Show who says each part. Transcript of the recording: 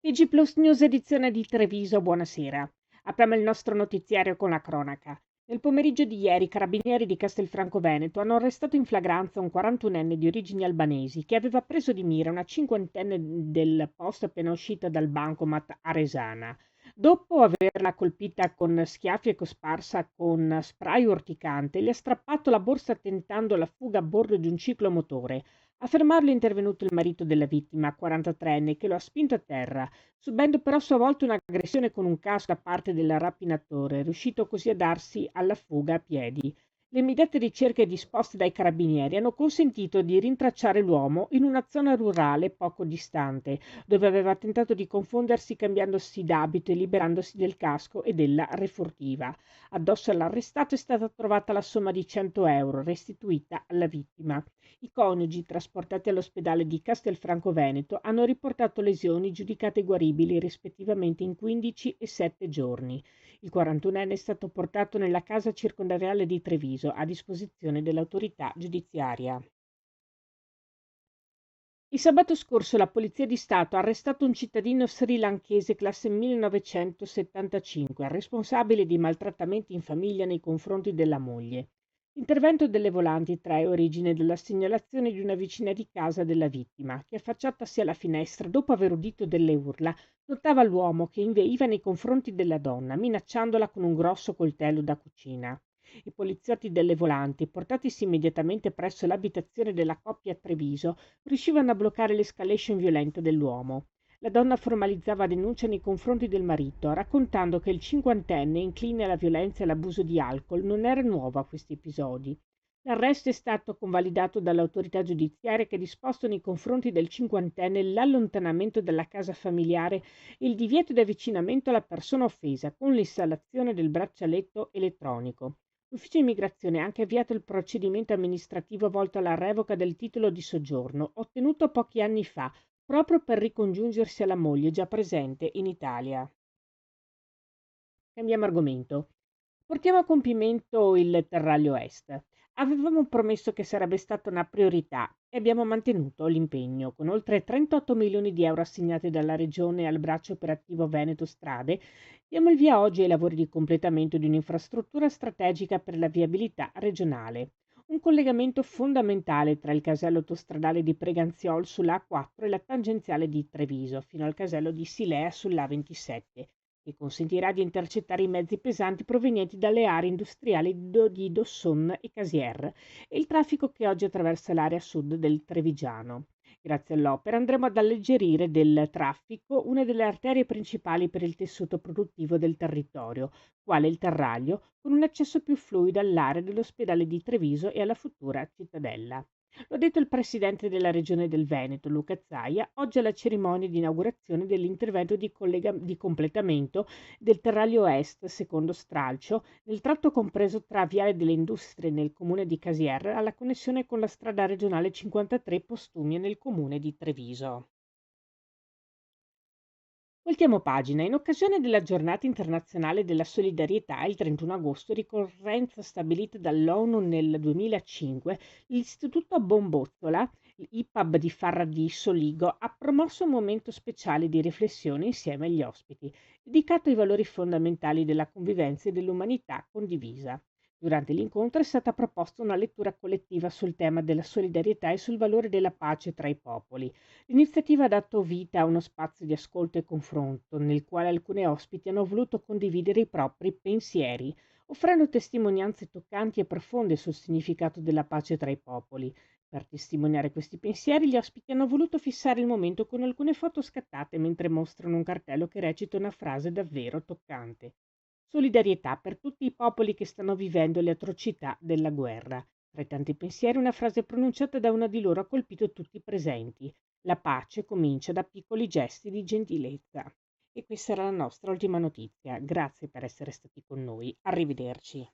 Speaker 1: TG Plus News edizione di Treviso, buonasera. Apriamo il nostro notiziario con la cronaca. Nel pomeriggio di ieri i carabinieri di Castelfranco Veneto hanno arrestato in flagranza un 41enne di origini albanesi che aveva preso di mira una cinquantenne del posto appena uscita dal bancomat a Resana. Dopo averla colpita con schiaffi e cosparsa con spray urticante, le ha strappato la borsa tentando la fuga a bordo di un ciclomotore. A fermarlo è intervenuto il marito della vittima, 43enne, che lo ha spinto a terra, subendo però a sua volta un'aggressione con un casco da parte del rapinatore, riuscito così a darsi alla fuga a piedi. Le immediate ricerche disposte dai carabinieri hanno consentito di rintracciare l'uomo in una zona rurale poco distante, dove aveva tentato di confondersi cambiandosi d'abito e liberandosi del casco e della refurtiva. Addosso all'arrestato è stata trovata la somma di 100 euro restituita alla vittima. I coniugi, trasportati all'ospedale di Castelfranco Veneto, hanno riportato lesioni giudicate guaribili rispettivamente in 15 e 7 giorni. Il 41enne è stato portato nella casa circondariale di Treviso a disposizione dell'autorità giudiziaria. Il sabato scorso la Polizia di Stato ha arrestato un cittadino srilanchese classe 1975, responsabile di maltrattamenti in famiglia nei confronti della moglie. L'intervento delle volanti trae origine dalla segnalazione di una vicina di casa della vittima, che affacciatasi alla finestra dopo aver udito delle urla, notava l'uomo che inveiva nei confronti della donna, minacciandola con un grosso coltello da cucina. I poliziotti delle volanti, portatisi immediatamente presso l'abitazione della coppia a Treviso, riuscivano a bloccare l'escalation violenta dell'uomo. La donna formalizzava denuncia nei confronti del marito, raccontando che il cinquantenne, incline alla violenza e all'abuso di alcol, non era nuovo a questi episodi. L'arresto è stato convalidato dall'autorità giudiziaria che ha disposto nei confronti del cinquantenne l'allontanamento dalla casa familiare e il divieto di avvicinamento alla persona offesa con l'installazione del braccialetto elettronico. L'Ufficio Immigrazione ha anche avviato il procedimento amministrativo volto alla revoca del titolo di soggiorno, ottenuto pochi anni fa, proprio per ricongiungersi alla moglie già presente in Italia. Cambiamo argomento. Portiamo a compimento il Terraglio Est. Avevamo promesso che sarebbe stata una priorità e abbiamo mantenuto l'impegno. Con oltre 38 milioni di euro assegnati dalla Regione al braccio operativo Veneto Strade, diamo il via oggi ai lavori di completamento di un'infrastruttura strategica per la viabilità regionale. Un collegamento fondamentale tra il casello autostradale di Preganziol sull'A4 e la tangenziale di Treviso, fino al casello di Silea sull'A27, che consentirà di intercettare i mezzi pesanti provenienti dalle aree industriali di Dosson e Casier e il traffico che oggi attraversa l'area sud del Trevigiano. Grazie all'opera andremo ad alleggerire del traffico una delle arterie principali per il tessuto produttivo del territorio, quale il Terraglio, con un accesso più fluido all'area dell'ospedale di Treviso e alla futura cittadella. Lo ha detto il presidente della regione del Veneto, Luca Zaia, oggi alla cerimonia di inaugurazione dell'intervento di completamento del Terraglio Est, secondo stralcio, nel tratto compreso tra Viale delle Industrie nel comune di Casier alla connessione con la strada regionale 53 Postumia nel comune di Treviso. Voltiamo pagina. In occasione della Giornata internazionale della solidarietà, il 31 agosto, ricorrenza stabilita dall'ONU nel 2005, l'Istituto Bombozzola, l'IPAB di Farra di Soligo, ha promosso un momento speciale di riflessione insieme agli ospiti, dedicato ai valori fondamentali della convivenza e dell'umanità condivisa. Durante l'incontro è stata proposta una lettura collettiva sul tema della solidarietà e sul valore della pace tra i popoli. L'iniziativa ha dato vita a uno spazio di ascolto e confronto, nel quale alcune ospiti hanno voluto condividere i propri pensieri, offrendo testimonianze toccanti e profonde sul significato della pace tra i popoli. Per testimoniare questi pensieri, gli ospiti hanno voluto fissare il momento con alcune foto scattate mentre mostrano un cartello che recita una frase davvero toccante. Solidarietà per tutti i popoli che stanno vivendo le atrocità della guerra. Tra i tanti pensieri, una frase pronunciata da una di loro ha colpito tutti i presenti. La pace comincia da piccoli gesti di gentilezza. E questa era la nostra ultima notizia. Grazie per essere stati con noi. Arrivederci.